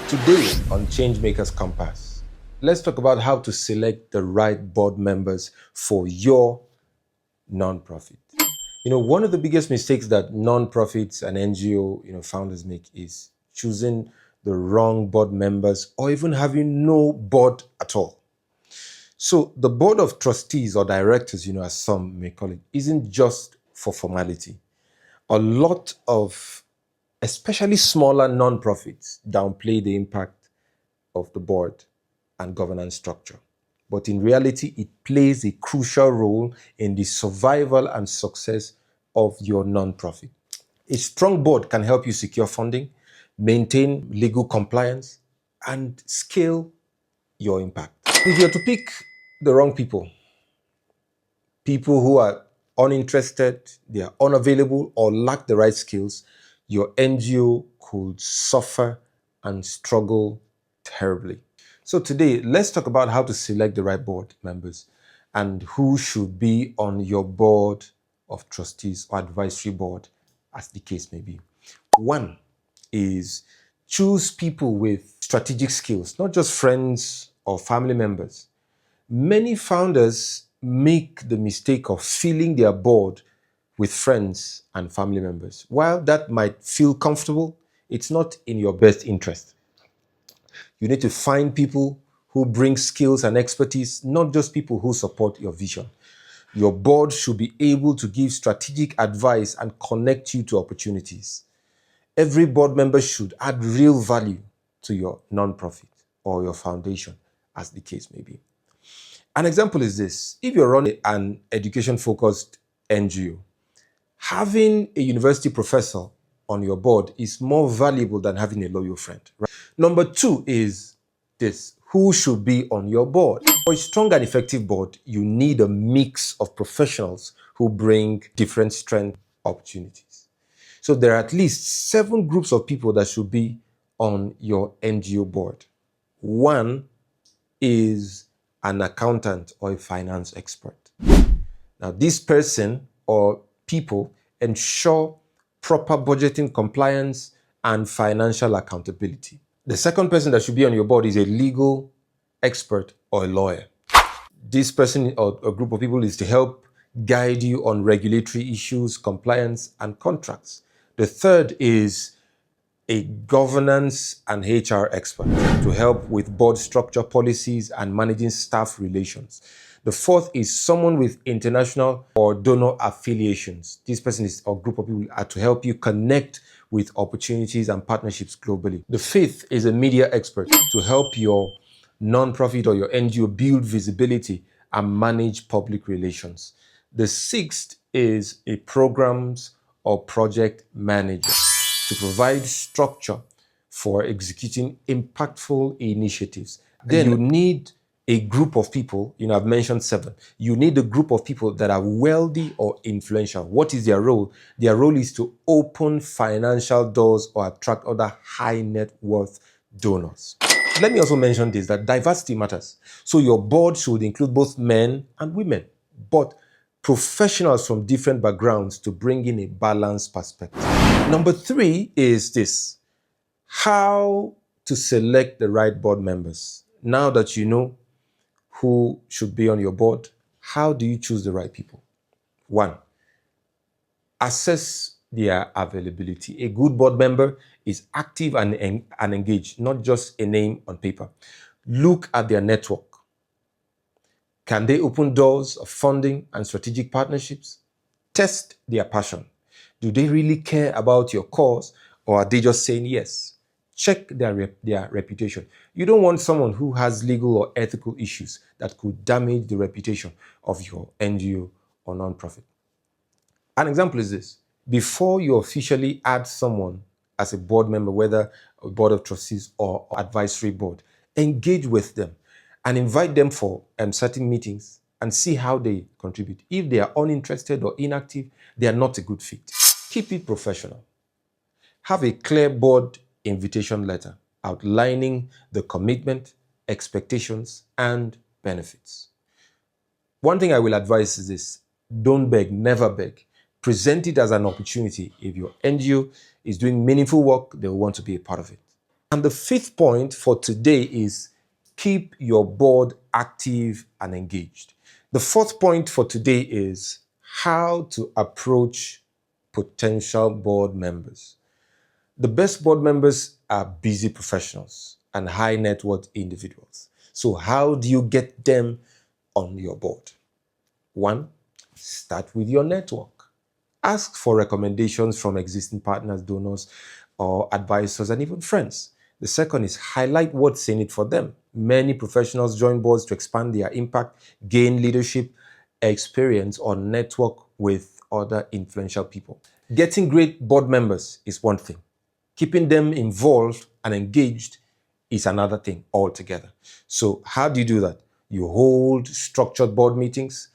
Today on Changemakers Compass, let's talk about how to select the right board members for your nonprofit. One of the biggest mistakes that nonprofits and NGO founders make is choosing the wrong board members or even having no board at all. So the board of trustees or directors, as some may call it, isn't just for formality. A lot of especially smaller nonprofits downplay the impact of the board and governance structure. But in reality, it plays a crucial role in the survival and success of your nonprofit. A strong board can help you secure funding, maintain legal compliance, and scale your impact. If you're to pick the wrong people who are uninterested, they are unavailable, or lack the right skills, your NGO could suffer and struggle terribly. So today, let's talk about how to select the right board members and who should be on your board of trustees or advisory board, as the case may be. One is choose people with strategic skills, not just friends or family members. Many founders make the mistake of filling their board with friends and family members. While that might feel comfortable, it's not in your best interest. You need to find people who bring skills and expertise, not just people who support your vision. Your board should be able to give strategic advice and connect you to opportunities. Every board member should add real value to your nonprofit or your foundation, as the case may be. An example is this. If you're running an education-focused NGO, having a university professor on your board is more valuable than having a loyal friend. Right? Number two is this. Who should be on your board? For a strong and effective board, you need a mix of professionals who bring different strength opportunities. So there are at least 7 groups of people that should be on your NGO board. One is an accountant or a finance expert. Now, this person or people ensure proper budgeting compliance and financial accountability. The second person that should be on your board is a legal expert or a lawyer. This person or a group of people is to help guide you on regulatory issues, compliance, and contracts. The third is a governance and HR expert to help with board structure policies and managing staff relations. The fourth is someone with international or donor affiliations. This person is or group of people are to help you connect with opportunities and partnerships globally. The fifth is a media expert to help your nonprofit or your NGO build visibility and manage public relations. The sixth is a programs or project manager to provide structure for executing impactful initiatives. Then you need a group of people, I've mentioned 7. You need a group of people that are wealthy or influential. What is their role? Their role is to open financial doors or attract other high net worth donors. Let me also mention this, that diversity matters. So your board should include both men and women, but professionals from different backgrounds to bring in a balanced perspective. Number 3 is this: how to select the right board members. Now that you know who should be on your board, how do you choose the right people? 1, assess their availability. A good board member is active and engaged, not just a name on paper. Look at their network. Can they open doors of funding and strategic partnerships? Test their passion. Do they really care about your cause, or are they just saying yes? Check their reputation. You don't want someone who has legal or ethical issues that could damage the reputation of your NGO or nonprofit. An example is this. Before you officially add someone as a board member, whether a board of trustees or advisory board, engage with them and invite them for certain meetings and see how they contribute. If they are uninterested or inactive, they are not a good fit. Keep it professional. Have a clear board invitation letter outlining the commitment, expectations, and benefits. One thing I will advise is this: don't beg, never beg. Present it as an opportunity. If your NGO is doing meaningful work, they will want to be a part of it. And the fifth point for today is keep your board active and engaged. The fourth point for today is how to approach potential board members. The best board members are busy professionals and high net worth individuals. So, how do you get them on your board? One, start with your network. Ask for recommendations from existing partners, donors, or advisors, and even friends. The second is highlight what's in it for them. Many professionals join boards to expand their impact, gain leadership experience, or network with other influential people. Getting great board members is one thing. Keeping them involved and engaged is another thing altogether. So, how do you do that? You hold structured board meetings,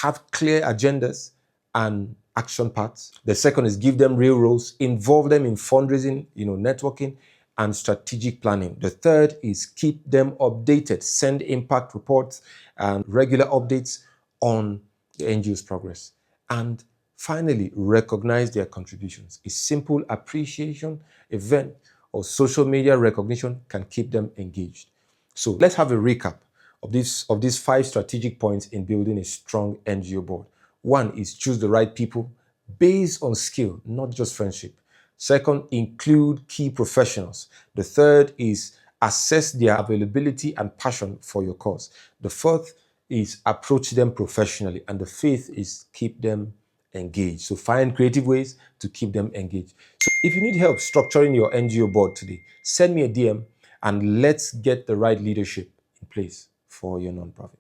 have clear agendas and action paths. The second is give them real roles, involve them in fundraising, networking and strategic planning. The third is keep them updated, send impact reports and regular updates on the NGO's progress. And finally, recognize their contributions. A simple appreciation event or social media recognition can keep them engaged. So let's have a recap of these 5 strategic points in building a strong NGO board. One is choose the right people based on skill, not just friendship. Second, include key professionals. The third is assess their availability and passion for your cause. The fourth is approach them professionally. And the fifth is keep them engaged. So find creative ways to keep them engaged. So if you need help structuring your NGO board today, send me a DM and let's get the right leadership in place for your nonprofit.